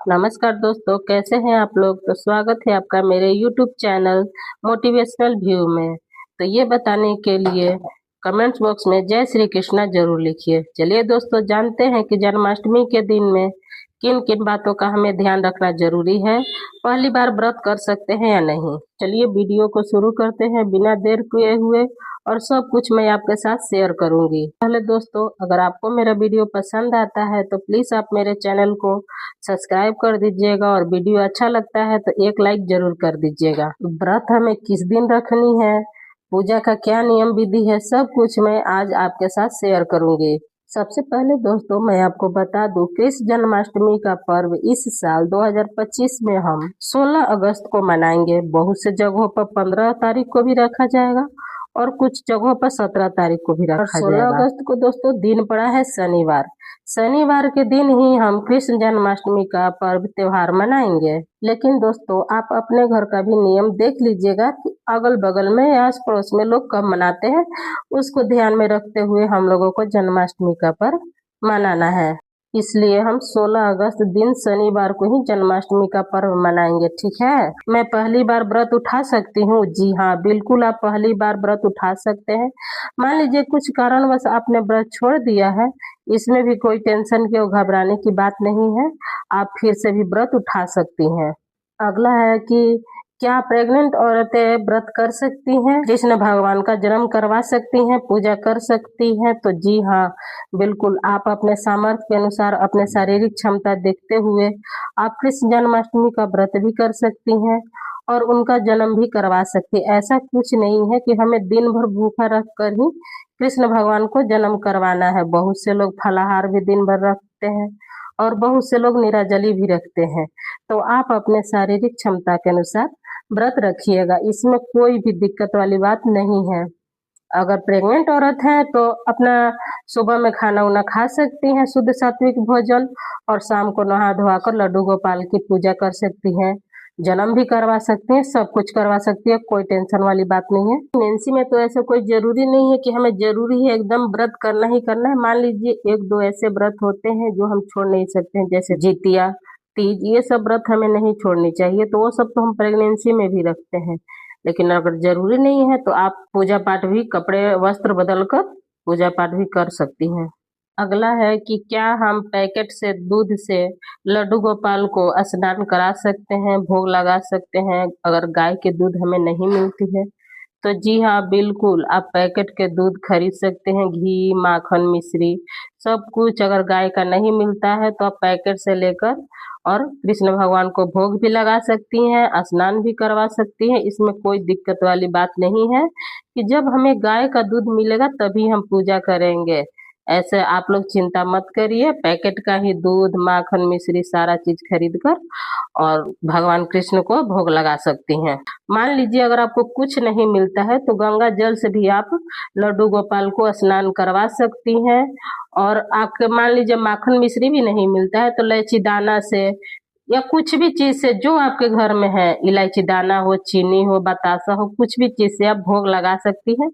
नमस्कार दोस्तों, कैसे हैं आप लोग। तो स्वागत है आपका मेरे YouTube चैनल मोटिवेशनल व्यू में। तो ये बताने के लिए कमेंट्स बॉक्स में जय श्री कृष्णा जरूर लिखिए। चलिए दोस्तों, जानते हैं कि जन्माष्टमी के दिन में किन किन बातों का हमें ध्यान रखना जरूरी है। पहली बार व्रत कर सकते हैं या नहीं। चलिए वीडियो को शुरू करते हैं बिना देर किए हुए, और सब कुछ मैं आपके साथ शेयर करूंगी। पहले दोस्तों, अगर आपको मेरा वीडियो पसंद आता है तो प्लीज आप मेरे चैनल को सब्सक्राइब कर दीजिएगा, और वीडियो अच्छा लगता है तो एक लाइक जरूर कर दीजिएगा। व्रत हमें किस दिन रखनी है, पूजा का क्या नियम विधि है, सब कुछ मैं आज आपके साथ शेयर करूंगी। सबसे पहले दोस्तों, मैं आपको बता दूं, कृष्ण जन्माष्टमी का पर्व इस साल 2025 में हम 16 अगस्त को मनाएंगे। बहुत से जगहों पर 15 तारीख को भी रखा जाएगा और कुछ जगहों पर 17 तारीख को भी रखा जाएगा। 16 अगस्त को दोस्तों दिन पड़ा है शनिवार। शनिवार के दिन ही हम कृष्ण जन्माष्टमी का पर्व त्योहार मनाएंगे। लेकिन दोस्तों, आप अपने घर का भी नियम देख लीजिएगा कि अगल बगल में या आस पड़ोस में लोग कब मनाते हैं, उसको ध्यान में रखते हुए हम लोगों को जन्माष्टमी का पर्व मनाना है। इसलिए हम 16 अगस्त दिन शनिवार को ही जन्माष्टमी का पर्व मनाएंगे, ठीक है। मैं पहली बार व्रत उठा सकती हूँ? जी हाँ, बिल्कुल आप पहली बार व्रत उठा सकते हैं। मान लीजिए कुछ कारणवश आपने व्रत छोड़ दिया है, इसमें भी कोई टेंशन की और घबराने की बात नहीं है। आप फिर से भी व्रत उठा सकती हैं। अगला है कि क्या प्रेग्नेंट औरतें व्रत कर सकती हैं, कृष्ण भगवान का जन्म करवा सकती हैं, पूजा कर सकती हैं? तो जी हाँ, बिल्कुल आप अपने सामर्थ्य के अनुसार, अपने शारीरिक क्षमता देखते हुए आप कृष्ण जन्माष्टमी का व्रत भी कर सकती हैं और उनका जन्म भी करवा सकती है। ऐसा कुछ नहीं है कि हमें दिन भर भूखा रख कर ही कृष्ण भगवान को जन्म करवाना है। बहुत से लोग फलाहार भी दिन भर रखते हैं और बहुत से लोग निराजली भी रखते हैं। तो आप अपने शारीरिक क्षमता के अनुसार व्रत रखिएगा, इसमें कोई भी दिक्कत वाली बात नहीं है। अगर प्रेग्नेंट औरत है तो अपना सुबह में खाना उना खा सकती हैं, शुद्ध सात्विक भोजन, और शाम को नहा धोआ कर लड्डू गोपाल की पूजा कर सकती हैं, जन्म भी करवा सकती हैं, सब कुछ करवा सकती है, कोई टेंशन वाली बात नहीं है। प्रेगनेंसी में तो ऐसा कोई जरूरी नहीं है कि हमें जरूरी है एकदम व्रत करना ही करना है। मान लीजिए एक दो ऐसे व्रत होते हैं जो हम छोड़ नहीं सकते हैं, जैसे जितिया, तीज, ये सब व्रत हमें नहीं छोड़नी चाहिए, तो वो सब तो हम प्रेगनेंसी में भी रखते हैं। लेकिन अगर जरूरी नहीं है तो आप पूजा पाठ भी, कपड़े वस्त्र बदल कर पूजा पाठ भी कर सकती हैं। अगला है कि क्या हम पैकेट से दूध से लड्डू गोपाल को स्नान करा सकते हैं, भोग लगा सकते हैं, अगर गाय के दूध हमें नहीं मिलती है तो? जी हाँ, बिल्कुल आप पैकेट के दूध खरीद सकते हैं। घी, माखन, मिश्री, सब कुछ अगर गाय का नहीं मिलता है तो आप पैकेट से लेकर और कृष्ण भगवान को भोग भी लगा सकती हैं, स्नान भी करवा सकती हैं। इसमें कोई दिक्कत वाली बात नहीं है कि जब हमें गाय का दूध मिलेगा तभी हम पूजा करेंगे। ऐसे आप लोग चिंता मत करिए, पैकेट का ही दूध, माखन, मिश्री सारा चीज खरीद कर और भगवान कृष्ण को भोग लगा सकती हैं। मान लीजिए अगर आपको कुछ नहीं मिलता है तो गंगा जल से भी आप लड्डू गोपाल को स्नान करवा सकती हैं। और आपके मान लीजिए माखन मिश्री भी नहीं मिलता है तो इलायची दाना से या कुछ भी चीज से जो आपके घर में है, इलायची दाना हो, चीनी हो, बतासा हो, कुछ भी चीज से आप भोग लगा सकती हैं।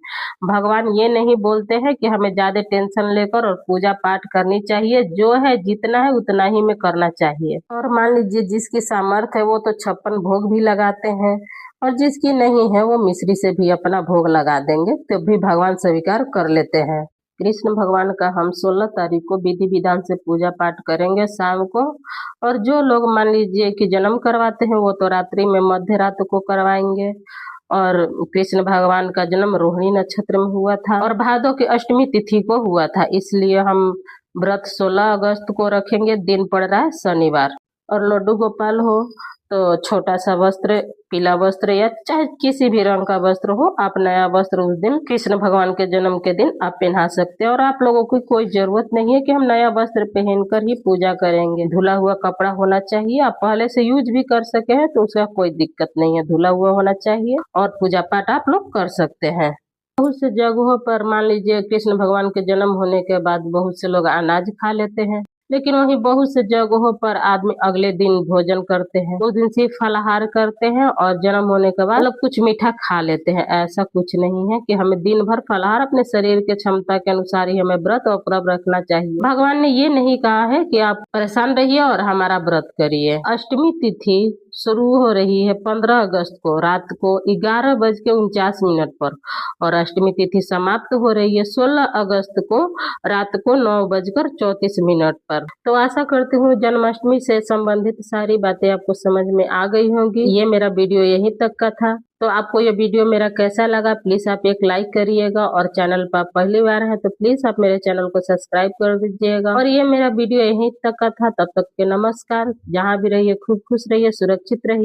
भगवान ये नहीं बोलते हैं कि हमें ज्यादा टेंशन लेकर और पूजा पाठ करनी चाहिए, जो है जितना है उतना ही में करना चाहिए। और मान लीजिए जिसकी सामर्थ्य है वो तो 56 भोग भी लगाते हैं, और जिसकी नहीं है वो मिश्री से भी अपना भोग लगा देंगे, तो भी भगवान स्वीकार कर लेते हैं। कृष्ण भगवान का हम 16 तारीख को विधि विधान से पूजा पाठ करेंगे शाम को। और जो लोग मान लीजिए कि जन्म करवाते हैं वो तो रात्रि में मध्य रात को करवाएंगे। और कृष्ण भगवान का जन्म रोहिणी नक्षत्र में हुआ था और भादों की अष्टमी तिथि को हुआ था, इसलिए हम व्रत 16 अगस्त को रखेंगे। दिन पड़ रहा है शनिवार। और लड्डू गोपाल हो तो छोटा सा वस्त्र, पीला वस्त्र या चाहे किसी भी रंग का वस्त्र हो, आप नया वस्त्र उस दिन कृष्ण भगवान के जन्म के दिन आप पहना सकते हैं। और आप लोगों को कोई जरूरत नहीं है कि हम नया वस्त्र पहनकर ही पूजा करेंगे। धुला हुआ कपड़ा होना चाहिए, आप पहले से यूज भी कर सके हैं तो उसका कोई दिक्कत नहीं है, धुला हुआ होना चाहिए और पूजा पाठ आप लोग कर सकते हैं। बहुत से जगहों पर मान लीजिए कृष्ण भगवान के जन्म होने के बाद बहुत से लोग अनाज खा लेते हैं, लेकिन वहीं बहुत से जगहों पर आदमी अगले दिन भोजन करते हैं, उस दिन सिर्फ फलाहार करते हैं और जन्म होने के बाद मतलब कुछ मीठा खा लेते हैं। ऐसा कुछ नहीं है कि हमें दिन भर फलाहार, अपने शरीर के क्षमता के अनुसार ही हमें व्रत और उपवास रखना चाहिए। भगवान ने ये नहीं कहा है कि आप परेशान रहिए और हमारा व्रत करिए। अष्टमी तिथि शुरू हो रही है 15 अगस्त को रात को 11:49 पर और अष्टमी तिथि समाप्त हो रही है 16 अगस्त को रात को 9:34 पर। तो आशा करती हूँ जन्माष्टमी से संबंधित सारी बातें आपको समझ में आ गई होंगी। ये मेरा वीडियो यहीं तक का था। तो आपको ये वीडियो मेरा कैसा लगा प्लीज आप एक लाइक करिएगा और चैनल पर पहली बार है तो प्लीज आप मेरे चैनल को सब्सक्राइब कर दीजिएगा। और ये मेरा वीडियो यहीं तक का था। तब तक के नमस्कार। जहाँ भी रहिए खूब खुश रहिए, सुरक्षित रहिए।